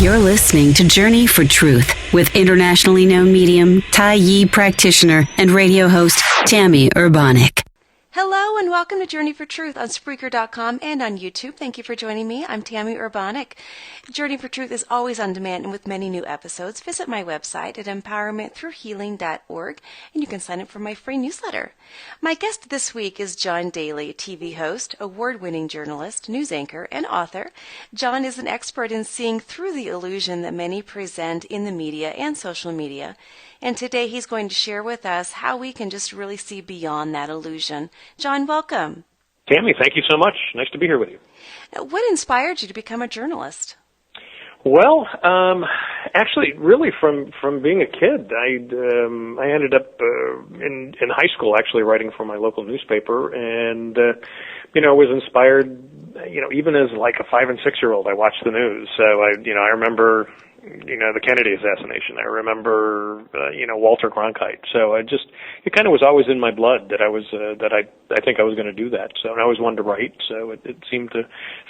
You're listening to Journey for Truth with internationally known medium, Tai Yi practitioner, and radio host Tammy Urbanic. Hello and welcome to Journey for Truth on Spreaker.com and on YouTube. Thank you for joining me. I'm Tammy Urbanic. Journey for Truth is always on demand and with many new episodes. Visit my website at empowermentthroughhealing.org and you can sign up for my free newsletter. My guest this week is John Daly, TV host, award-winning journalist, news anchor, and author. John is an expert in seeing through the illusion that many present in the media and social media. And today he's going to share with us how we can just really see beyond that illusion. John, welcome. Tammy, thank you so much. Nice to be here with you. What inspired you to become a journalist? Well, actually, really from being a kid, I ended up in high school actually writing for my local newspaper, and was inspired. Even as like a 5 and 6 year old, I watched the news. So I remember the Kennedy assassination. I remember Walter Cronkite. So it kind of was always in my blood that I think I was going to do that. So I always wanted to write. So it seemed to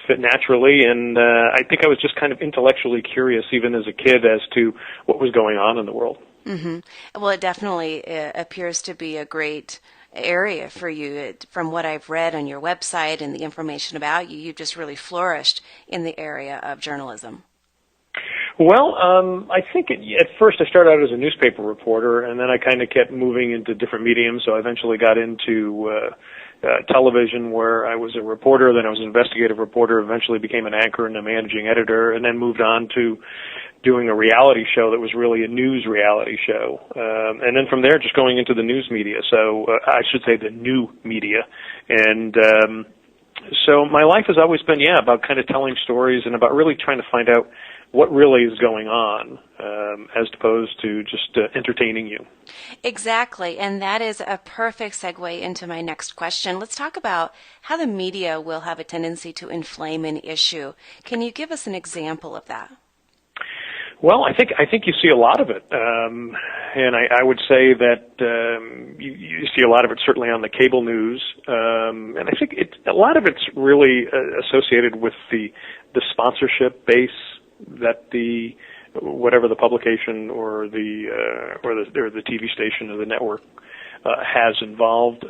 fit naturally, and I think I was just kind of intellectually curious, even as a kid, as to what was going on in the world. Mm-hmm. Well, it definitely appears to be a great area for you. From what I've read on your website and the information about you, you've just really flourished in the area of journalism. Well, I think at first I started out as a newspaper reporter, and then I kind of kept moving into different mediums. So I eventually got into television, where I was a reporter, then I was an investigative reporter, eventually became an anchor and a managing editor, and then moved on to doing a reality show that was really a news reality show. And then from there, just going into the news media. So I should say the new media. And so my life has always been, about kind of telling stories and about really trying to find out what really is going on, as opposed to just entertaining you. Exactly, and that is a perfect segue into my next question. Let's talk about how the media will have a tendency to inflame an issue. Can you give us an example of that? Well, I think you see a lot of it, and I would say that you see a lot of it certainly on the cable news, and I think a lot of it's really associated with the sponsorship base that whatever the publication or the TV station or the network has involved.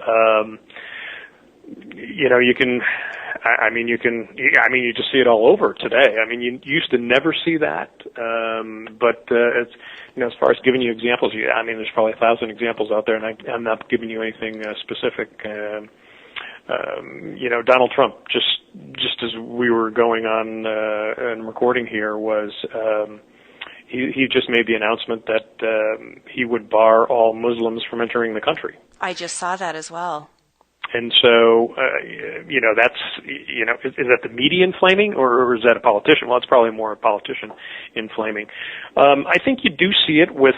You just see it all over today. I mean, you used to never see that, but it's as far as giving you examples, there's probably 1,000 examples out there, and I'm not giving you anything specific. Donald Trump, just as we were going on and recording here, was he just made the announcement that he would bar all Muslims from entering the country. I just saw that as well. And so, that's, is that the media inflaming, or is that a politician? Well, it's probably more a politician inflaming. I think you do see it with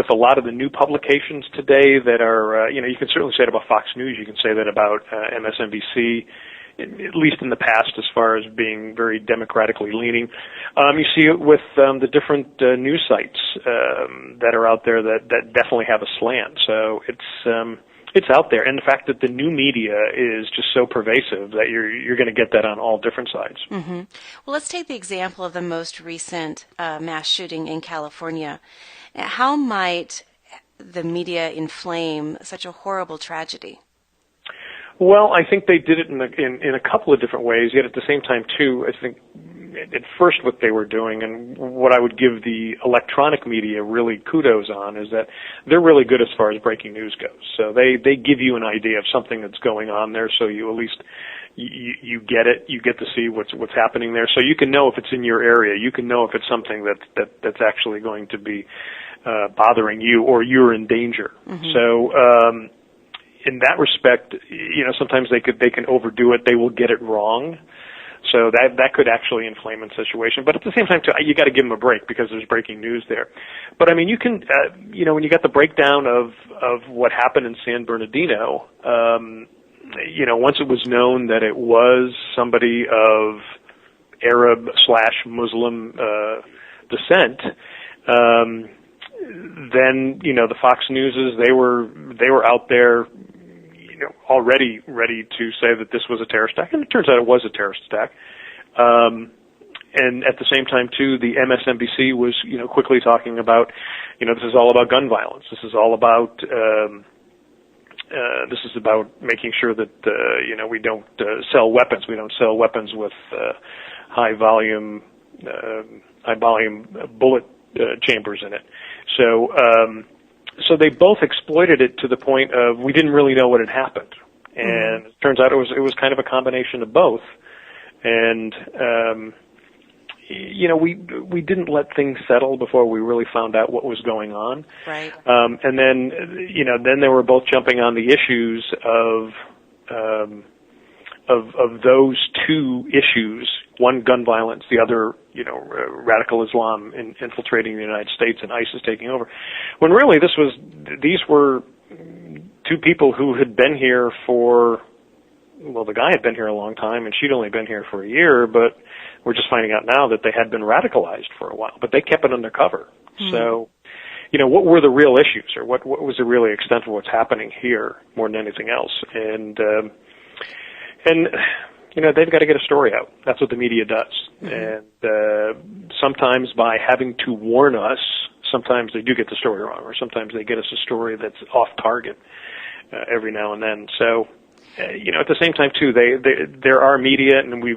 a lot of the new publications today that are, you can certainly say it about Fox News. You can say that about MSNBC, at least in the past, as far as being very democratically leaning. You see it with the different news sites that are out there that definitely have a slant. So it's out there, and the fact that the new media is just so pervasive that you're going to get that on all different sides. Mm-hmm. Well, let's take the example of the most recent mass shooting in California. How might the media inflame such a horrible tragedy? Well, I think they did it in a couple of different ways, yet at the same time, too, I think at first what they were doing, and what I would give the electronic media really kudos on, is that they're really good as far as breaking news goes. So they give you an idea of something that's going on there, so you at least you get it. You get to see what's happening there, so you can know if it's in your area. You can know if it's something that's actually going to be bothering you, or you're in danger. Mm-hmm. So in that respect, sometimes they can overdo it. They will get it wrong. So that could actually inflame a situation. But at the same time, too, you got to give them a break because there's breaking news there. But I mean, you can, when you got the breakdown of what happened in San Bernardino, once it was known that it was somebody of Arab/Muslim descent, then the Fox Newses, they were out there, already ready to say that this was a terrorist attack, and it turns out it was a terrorist attack. And at the same time, too, the MSNBC was, quickly talking about, this is all about gun violence. This is all about, this is about making sure that, we don't sell weapons. We don't sell weapons with high volume bullet chambers in it. So they both exploited it to the point of we didn't really know what had happened, and it turns out it was kind of a combination of both. And we didn't let things settle before we really found out what was going on. Right. And then they were both jumping on the issues of those two issues, one gun violence, the other, radical Islam infiltrating the United States and ISIS taking over. When really these were two people who had been here the guy had been here a long time and she'd only been here for a year, but we're just finding out now that they had been radicalized for a while, but they kept it undercover. Mm-hmm. So, what were the real issues, or what was the really extent of what's happening here more than anything else? And they've got to get a story out. That's what the media does. Mm-hmm. And sometimes by having to warn us, sometimes they do get the story wrong, or sometimes they get us a story that's off target every now and then. So, at the same time too, there are media, and we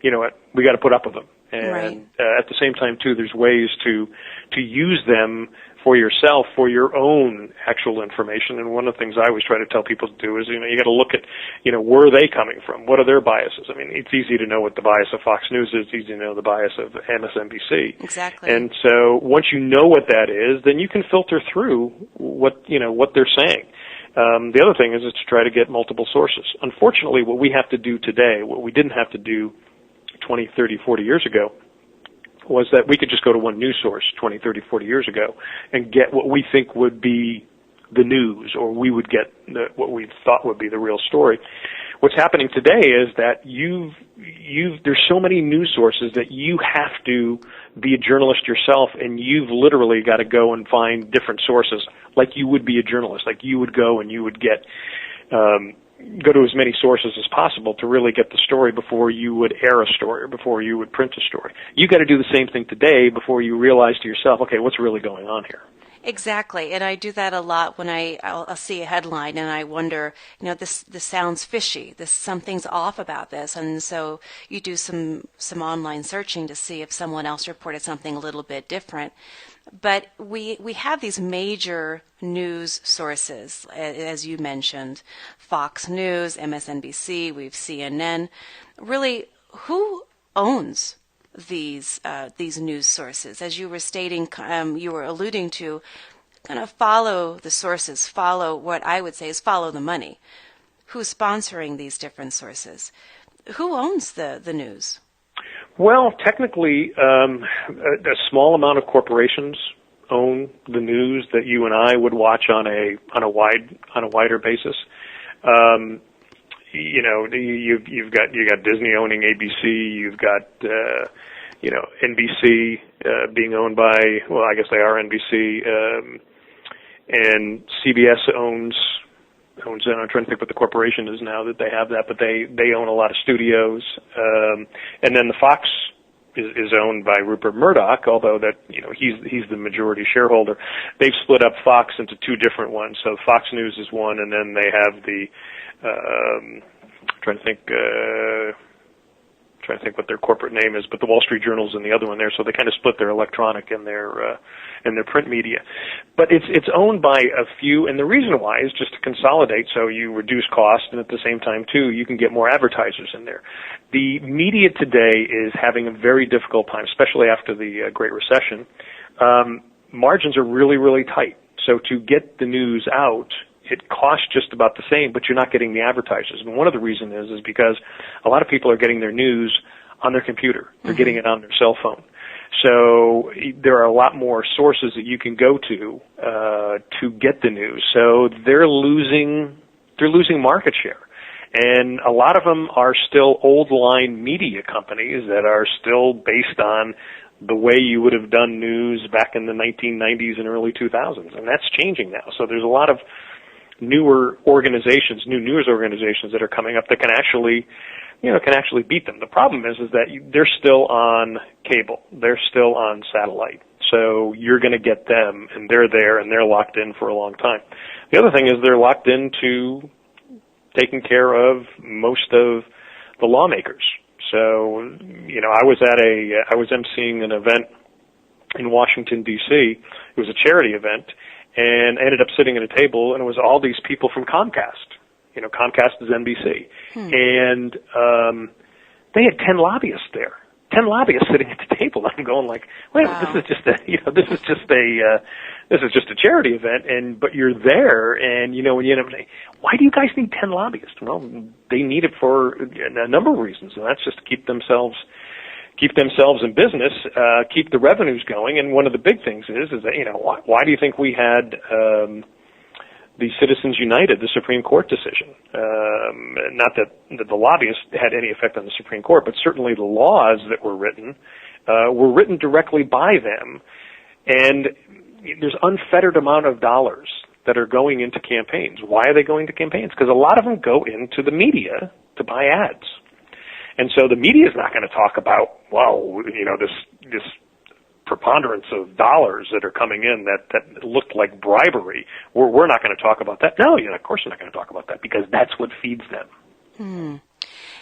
got to put up with them. And right. At the same time too, there's ways to use them for yourself, for your own actual information. And one of the things I always try to tell people to do is, you got to look at, where are they coming from? What are their biases? I mean, it's easy to know what the bias of Fox News is. It's easy to know the bias of MSNBC. Exactly. And so once you know what that is, then you can filter through what they're saying. The other thing is to try to get multiple sources. Unfortunately, what we have to do today, what we didn't have to do 20, 30, 40 years ago, was that we could just go to one news source 20, 30, 40 years ago and get what we think would be the news, or we would get what we thought would be the real story. What's happening today is that there's so many news sources that you have to be a journalist yourself, and you've literally got to go and find different sources like you would be a journalist, like you would go and you would get go to as many sources as possible to really get the story before you would air a story or before you would print a story. You got to do the same thing today before you realize to yourself, okay, what's really going on here? Exactly, and I do that a lot when I'll see a headline and I wonder, this sounds fishy. Something's off about this, and so you do some online searching to see if someone else reported something a little bit different. But we have these major news sources, as you mentioned, Fox News, MSNBC, we've CNN. Really, who owns these news sources? As you were stating, you were alluding to, kind of follow the sources, follow what I would say is follow the money. Who's sponsoring these different sources? Who owns the news? Well, technically, a small amount of corporations own the news that you and I would watch on a wider basis. You've got Disney owning ABC. You've got NBC being owned by, well, I guess they are NBC, and CBS owns. I'm trying to think what the corporation is now that they have that, but they own a lot of studios. And then the Fox is owned by Rupert Murdoch, although that he's the majority shareholder. They've split up Fox into two different ones. So Fox News is one, and then they have the trying to think what their corporate name is, but the Wall Street Journal's in the other one there. So they kind of split their electronic and their print media. But it's owned by a few, and the reason why is just to consolidate, so you reduce cost, and at the same time too, you can get more advertisers in there. The media today is having a very difficult time, especially after the Great Recession. Margins are really, really tight. So to get the news out, it costs just about the same, but you're not getting the advertisers. And one of the reasons is because a lot of people are getting their news on their computer. They're getting it on their cell phone. So there are a lot more sources that you can go to get the news. So they're losing market share. And a lot of them are still old line media companies that are still based on the way you would have done news back in the 1990s and early 2000s. And that's changing now. So there's a lot of newer organizations, new news organizations that are coming up that can actually can actually beat them. The problem is that they're still on cable. They're still on satellite. So you're going to get them, and they're there, and they're locked in for a long time. The other thing is they're locked into taking care of most of the lawmakers. So, I was emceeing an event in Washington, D.C. It was a charity event, and I ended up sitting at a table, and it was all these people from Comcast. Comcast is NBC. And they had 10 lobbyists there. 10 lobbyists sitting at the table. I'm going like, wait, wow. This is just a charity event, but you're there, and when you end up saying, why do you guys need 10 lobbyists? Well, they need it for a number of reasons, and that's just to keep themselves in business, keep the revenues going. And one of the big things is that why do you think we had the Citizens United, the Supreme Court decision? Not that the lobbyists had any effect on the Supreme Court, but certainly the laws that were written directly by them, and there's unfettered amount of dollars that are going into campaigns. Why are they going to campaigns? Because a lot of them go into the media to buy ads. And so the media is not going to talk about, this preponderance of dollars that are coming in that looked like bribery. We're not going to talk about that. No, of course we're not going to talk about that, because that's what feeds them.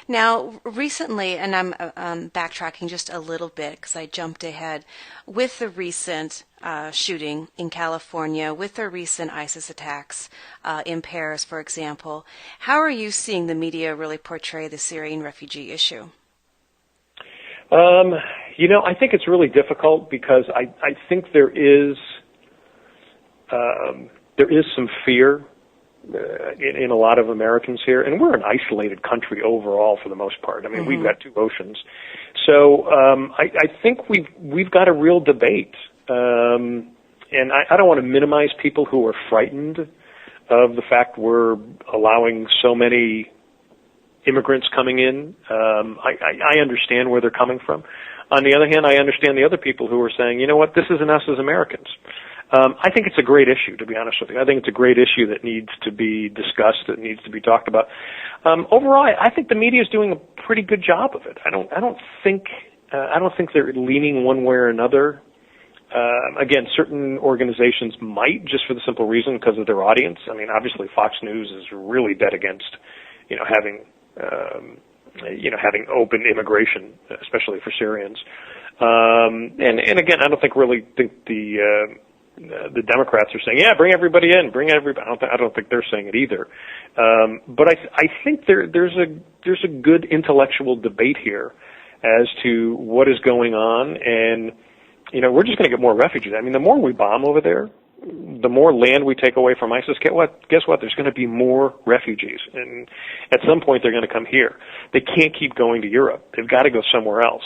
Now, recently, and I'm backtracking just a little bit because I jumped ahead, with the recent shooting in California, with the recent ISIS attacks in Paris, for example, how are you seeing the media really portray the Syrian refugee issue? I think it's really difficult because I think there is some fear in a lot of Americans here, and we're an isolated country overall for the most part. I mean, we've got two oceans, so I think we've got a real debate, and I don't want to minimize people who are frightened of the fact we're allowing so many immigrants coming in. I understand where they're coming from. On the other hand, I understand the other people who are saying, you know what, this isn't us as Americans. I think it's a great issue, to be honest with you. I think it's a great issue that needs to be discussed, that needs to be talked about. Overall, I think the media is doing a pretty good job of it. I don't think they're leaning one way or another. Again, certain organizations might, just for the simple reason because of their audience. I mean, obviously, Fox News is really dead against, having open immigration, especially for Syrians. And again, I don't think the Democrats are saying, yeah, bring everybody in, bring everybody. I don't think they're saying it either. But I think there's a good intellectual debate here as to what is going on, and we're just going to get more refugees. I mean, the more we bomb over there, the more land we take away from ISIS, guess what? There's going to be more refugees, and at some point they're going to come here. They can't keep going to Europe. They've got to go somewhere else.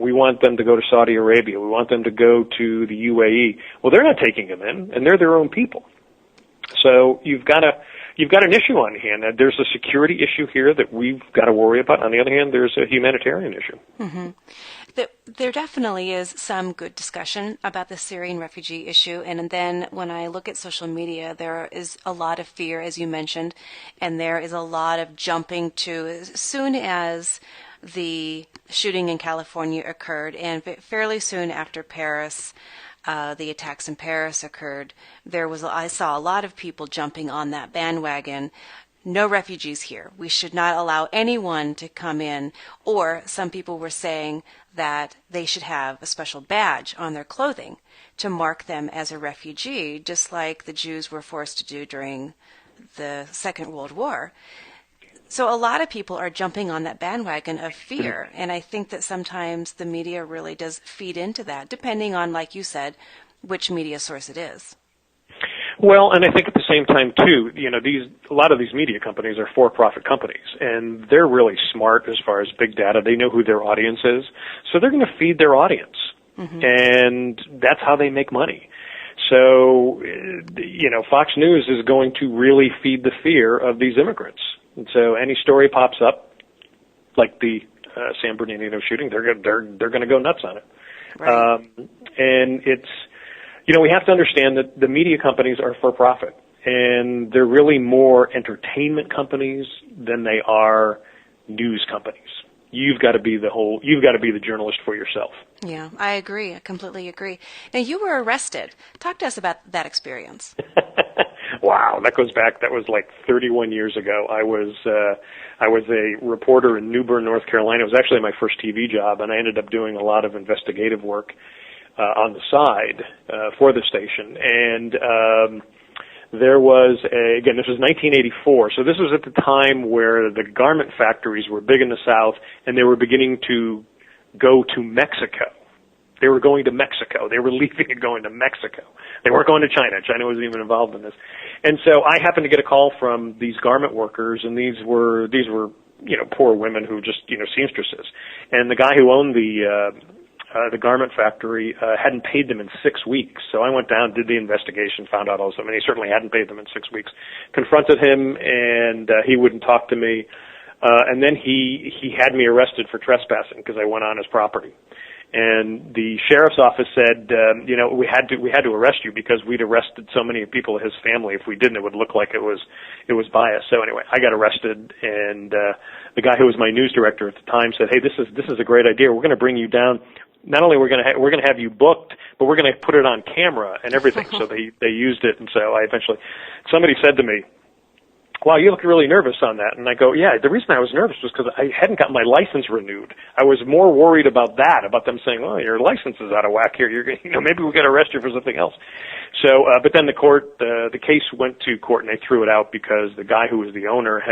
We want them to go to Saudi Arabia. We want them to go to the UAE. Well, they're not taking them in, and they're their own people. So you've got an issue on hand. There's a security issue here that we've got to worry about. On the other hand, there's a humanitarian issue. Mm-hmm. There definitely is some good discussion about the Syrian refugee issue, and then when I look at social media, there is a lot of fear, as you mentioned, and there is a lot of jumping to as soon as the shooting in California occurred, and fairly soon after Paris, the attacks in Paris occurred, I saw a lot of people jumping on that bandwagon. No refugees here. We should not allow anyone to come in. Or some people were saying that they should have a special badge on their clothing to mark them as a refugee, just like the Jews were forced to do during the Second World War. So a lot of people are jumping on that bandwagon of fear, and I think that sometimes the media really does feed into that, depending on, like you said, which media source it is. Well, and I think at the same time, too, a lot of these media companies are for-profit companies, and they're really smart as far as big data. They know who their audience is, so they're going to feed their audience, and that's how they make money. So, Fox News is going to really feed the fear of these immigrants. And so any story pops up, like the San Bernardino shooting, they're going to go nuts on it. Right. And it's, we have to understand that the media companies are for profit, and they're really more entertainment companies than they are news companies. You've got to be the journalist for yourself. Yeah, I agree. I completely agree. Now, you were arrested. Talk to us about that experience. Wow, that was like 31 years ago. I was a reporter in New Bern, North Carolina. It was actually my first TV job, and I ended up doing a lot of investigative work on the side for the station. And there was again, this was 1984, so this was at the time where the garment factories were big in the South, and they were beginning to go to Mexico. They were going to Mexico. They were leaving and going to Mexico. They weren't going to China. China wasn't even involved in this. And so I happened to get a call from these garment workers, and these were poor women who just, seamstresses. And the guy who owned the garment factory hadn't paid them in 6 weeks. So I went down, did the investigation, found out all this stuff, and he certainly hadn't paid them in 6 weeks. Confronted him, and he wouldn't talk to me. And then he had me arrested for trespassing because I went on his property. And the sheriff's office said, we had to arrest you because we'd arrested so many people of his family. If we didn't, it would look like it was bias. So anyway, I got arrested, and the guy who was my news director at the time said, "Hey, this is a great idea. We're going to bring you down. Not only we're going to have you booked, but we're going to put it on camera and everything." So they used it, and so somebody said to me, "Wow, you look really nervous on that." And I go, "Yeah, the reason I was nervous was because I hadn't got my license renewed. I was more worried about them saying, well, your license is out of whack here. Maybe we'll get arrested for something else." So, but then the case went to court, and they threw it out because the guy who was the owner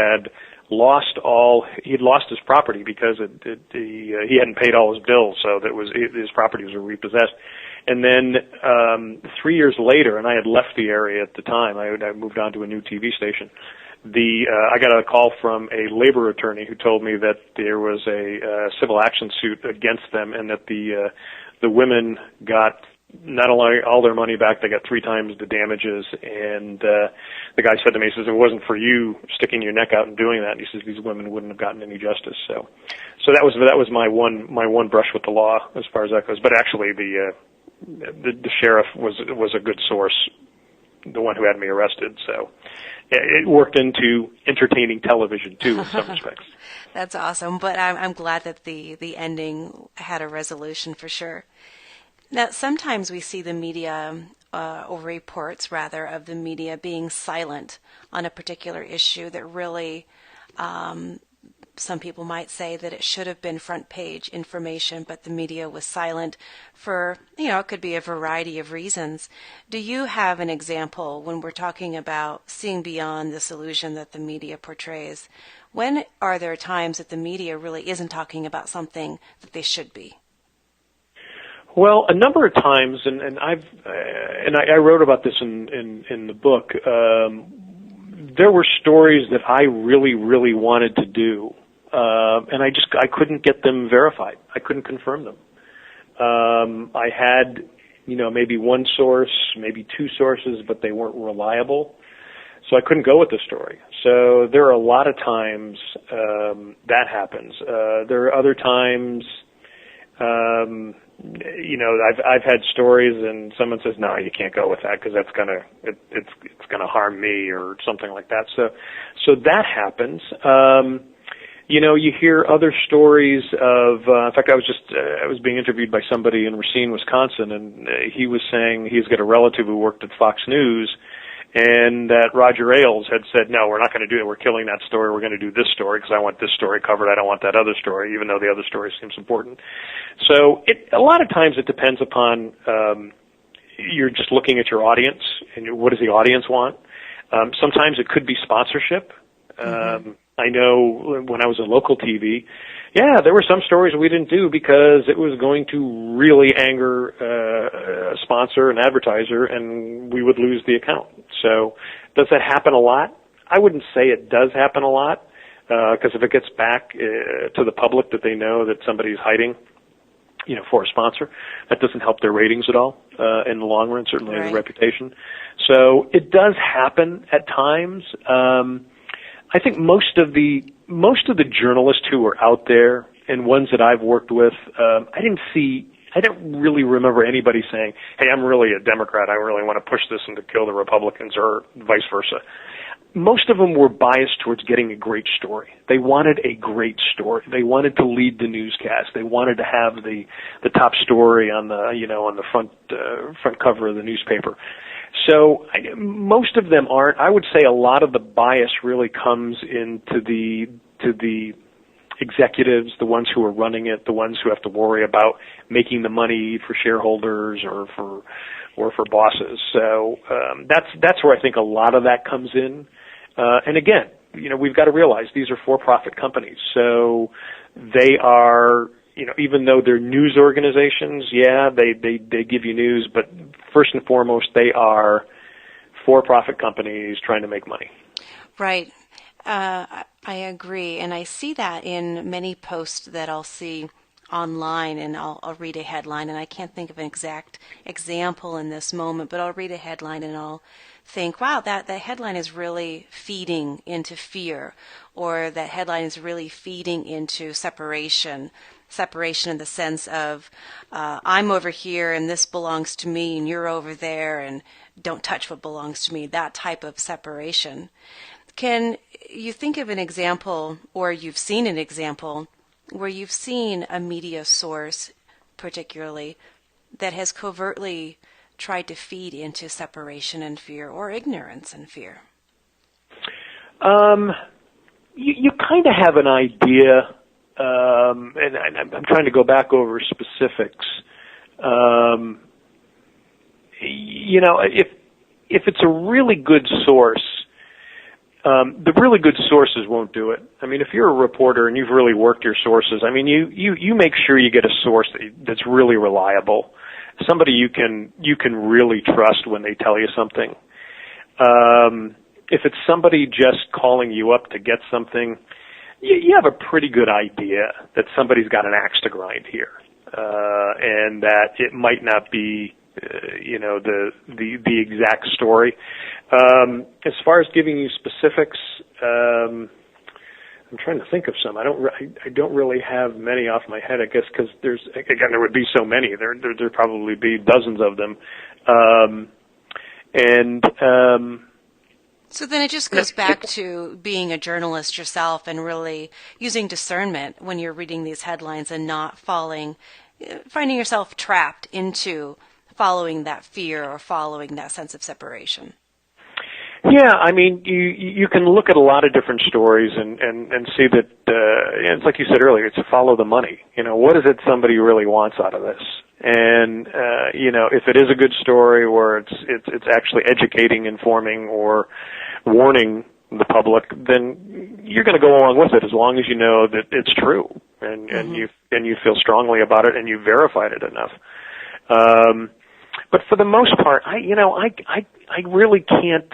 he'd lost his property because he hadn't paid all his bills, so his property was repossessed. And then 3 years later, and I had left the area at the time, I moved on to a new TV station. I got a call from a labor attorney who told me that there was a civil action suit against them, and that the women got not only all their money back, they got 3 times the damages. And the guy said to me, he says, "If it wasn't for you sticking your neck out and doing that," he says, "these women wouldn't have gotten any justice." So that was my one brush with the law as far as that goes. But actually, the sheriff was a good source, the one who had me arrested. So it worked into entertaining television too, in some respects. That's awesome. But I'm glad that the ending had a resolution for sure. Now, sometimes we see the media, or reports rather, of the media being silent on a particular issue that really, some people might say that it should have been front page information, but the media was silent for, it could be a variety of reasons. Do you have an example when we're talking about seeing beyond this illusion that the media portrays? When are there times that the media really isn't talking about something that they should be? Well, a number of times, and I wrote about this in the book. There were stories that I really, really wanted to do, and I couldn't get them verified. I couldn't confirm them. I had, maybe one source, maybe 2 sources, but they weren't reliable, so I couldn't go with the story. So there are a lot of times that happens. There are other times. I've had stories and someone says, "No, you can't go with that because that's it's gonna harm me," or something like that. So that happens. You hear other stories of. In fact, I was being interviewed by somebody in Racine, Wisconsin, and he was saying he's got a relative who worked at Fox News, and that Roger Ailes had said, "No, we're not going to do it. We're killing that story. We're going to do this story because I want this story covered. I don't want that other story, even though the other story seems important." So a lot of times it depends upon you're just looking at your audience and what does the audience want. Sometimes it could be sponsorship. I know when I was in local TV, there were some stories we didn't do because it was going to really anger a sponsor, an advertiser, and we would lose the account. So does that happen a lot? I wouldn't say it does happen a lot, because if it gets back to the public that they know that somebody's hiding, for a sponsor, that doesn't help their ratings at all in the long run, certainly their reputation. So it does happen at times. I think most of the journalists who are out there and ones that I've worked with, I don't really remember anybody saying, "Hey, I'm really a Democrat. I really want to push this and to kill the Republicans," or vice versa. most of them were biased towards getting a great story. They wanted a great story. They wanted to lead the newscast. They wanted to have the top story on the front cover of the newspaper. So most of them aren't. I would say a lot of the bias really comes into the executives, the ones who are running it, the ones who have to worry about making the money for shareholders or for bosses. So that's where I think a lot of that comes in. And again, we've got to realize these are for-profit companies, so they are, even though they're news organizations, they give you news, but first and foremost, they are for-profit companies trying to make money. Right. I agree, and I see that in many posts that I'll see online, and I'll read a headline, and I can't think of an exact example in this moment, but I'll read a headline and I'll think, wow, that headline is really feeding into fear, or that headline is really feeding into separation in the sense of I'm over here and this belongs to me and you're over there and don't touch what belongs to me, that type of separation. Can you think of an example, or you've seen an example, where you've seen a media source particularly that has covertly tried to feed into separation and fear, or ignorance and fear? You kind of have an idea, and I'm trying to go back over specifics. If it's a really good source, the really good sources won't do it. I mean, if you're a reporter and you've really worked your sources, I mean, you make sure you get a source that's really reliable, somebody you can really trust when they tell you something. If it's somebody just calling you up to get something, you have a pretty good idea that somebody's got an axe to grind here, and that it might not be the exact story. As far as giving you specifics, I'm trying to think of some. I don't really have many off my head, I guess, because there would be so many. There'd probably be dozens of them. So then it just goes back to being a journalist yourself and really using discernment when you're reading these headlines and not finding yourself trapped into following that fear or following that sense of separation. Yeah, I mean, you can look at a lot of different stories and see that, it's like you said earlier, it's follow the money. What is it somebody really wants out of this? And, if it is a good story or it's actually educating, informing, or warning the public, then you're going to go along with it as long as you know that it's true and you feel strongly about it and you verified it enough. But for the most part, I really can't.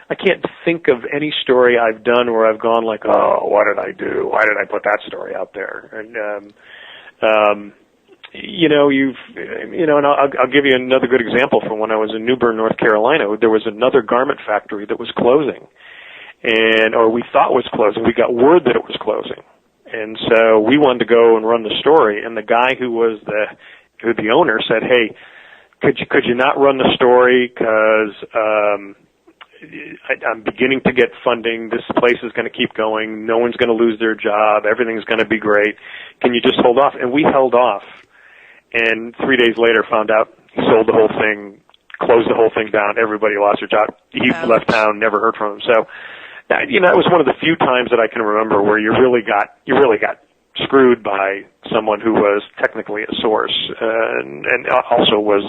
I can't think of any story I've done where I've gone like, oh, what did I do? Why did I put that story out there? And and I'll give you another good example from when I was in New Bern, North Carolina. There was another garment factory that was closing, or we thought was closing. We got word that it was closing, and so we wanted to go and run the story. And the guy who was the owner said, "Hey, could you not run the story? Because I'm beginning to get funding. This place is going to keep going. No one's going to lose their job. Everything's going to be great. Can you just hold off?" And we held off. And 3 days later, found out he sold the whole thing, closed the whole thing down. Everybody lost their job. He left town. Never heard from him. So, that was one of the few times that I can remember where you really got screwed by someone who was technically a source, and also was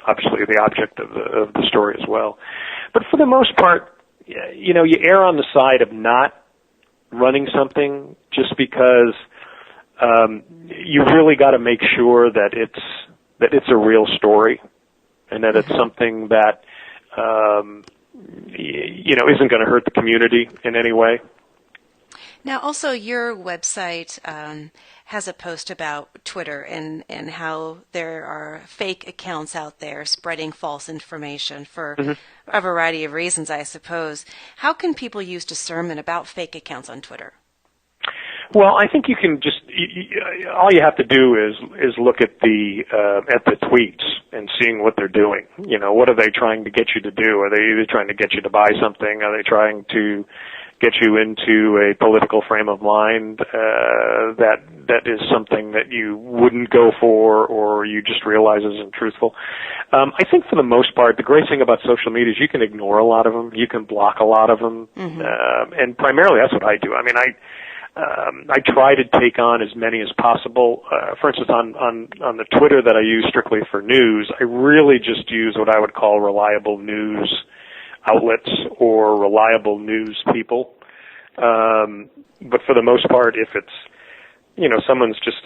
obviously the object of the story as well. But for the most part, you err on the side of not running something just because you really got to make sure that it's a real story, and that it's something that isn't going to hurt the community in any way. Now, also, your website has a post about Twitter and how there are fake accounts out there spreading false information for a variety of reasons, I suppose. How can people use discernment about fake accounts on Twitter? Well, I think you can just all you have to do is look at the tweets and seeing what they're doing. You know, what are they trying to get you to do? Are they either trying to get you to buy something? Are they trying to get you into a political frame of mind that is something that you wouldn't go for, or you just realize isn't truthful? I think for the most part, the great thing about social media is you can ignore a lot of them, you can block a lot of them, and primarily that's what I do. I mean, I try to take on as many as possible. For instance, on the Twitter that I use strictly for news, I really just use what I would call reliable news outlets or reliable news people. But for the most part, if it's, you know, someone's just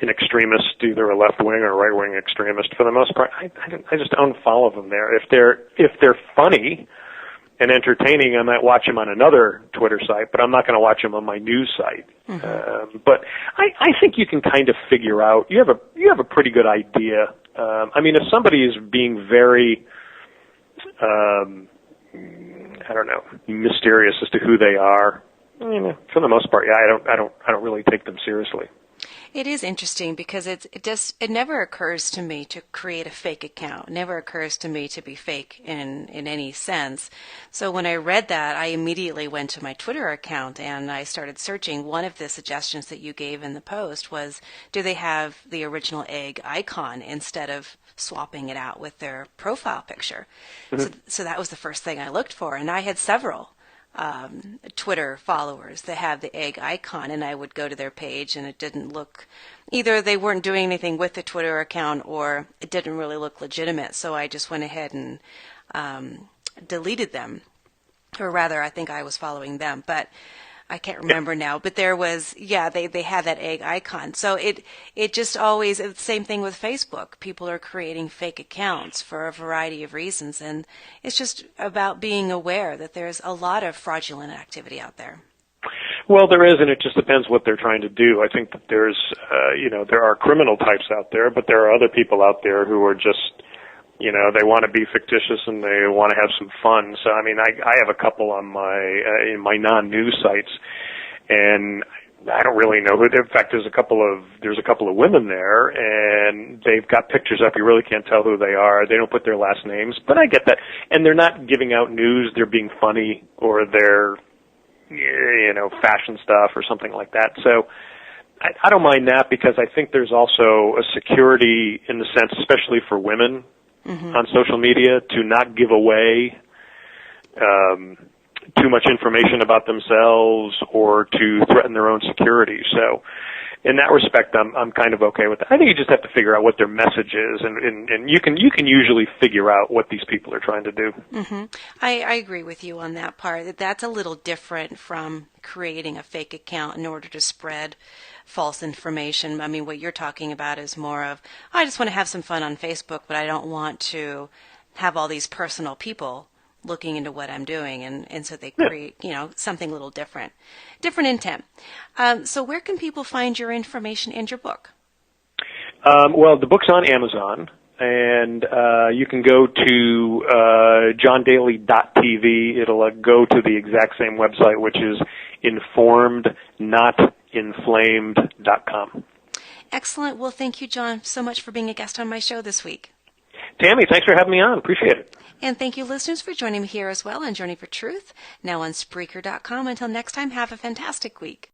an extremist, either a left-wing or right-wing extremist, for the most part, I just unfollow them there. If they're funny and entertaining, I might watch them on another Twitter site, but I'm not going to watch them on my news site. But I think you can kind of figure out. You have a pretty good idea. I mean, if somebody is being very, I don't know, mysterious as to who they are, I mean, for the most part, yeah, I don't really take them seriously. It is interesting because it never occurs to me to create a fake account. It never occurs to me to be fake in any sense. So when I read that, I immediately went to my Twitter account and I started searching. One of the suggestions that you gave in the post was, do they have the original egg icon instead of swapping it out with their profile picture? So that was the first thing I looked for, and I had several Twitter followers that have the egg icon, and I would go to their page and it didn't look, either they weren't doing anything with the Twitter account or it didn't really look legitimate, so I just went ahead and deleted them, or rather I think I was following them, but I can't remember now, but there was, they had that egg icon. So it just always, it's the same thing with Facebook. People are creating fake accounts for a variety of reasons, and it's just about being aware that there's a lot of fraudulent activity out there. Well, there is, and it just depends what they're trying to do. I think that there are criminal types out there, but there are other people out there who are just, you know, they want to be fictitious and they want to have some fun. So, I mean, I have a couple on in my non-news sites, and I don't really know who. In fact, there's a couple of women there, and they've got pictures up. You really can't tell who they are. They don't put their last names, but I get that. And they're not giving out news. They're being funny, or they're, you know, fashion stuff or something like that. So I don't mind that, because I think there's also a security in the sense, especially for women, on social media, to not give away too much information about themselves or to threaten their own security. So in that respect, I'm kind of okay with that. I think you just have to figure out what their message is, and you can usually figure out what these people are trying to do. I agree with you on that part. That's a little different from creating a fake account in order to spread false information. I mean, what you're talking about is more of, I just want to have some fun on Facebook, but I don't want to have all these personal people looking into what I'm doing, and so they create, you know, something a little different intent. So where can people find your information and your book? Well, the book's on Amazon, and you can go to johndaly.tv. It'll go to the exact same website, which is inflamed.com. Excellent. Well, thank you, John, so much for being a guest on my show this week. Tammy, thanks for having me on. Appreciate it. And thank you, listeners, for joining me here as well on Journey for Truth, now on Spreaker.com. Until next time, have a fantastic week.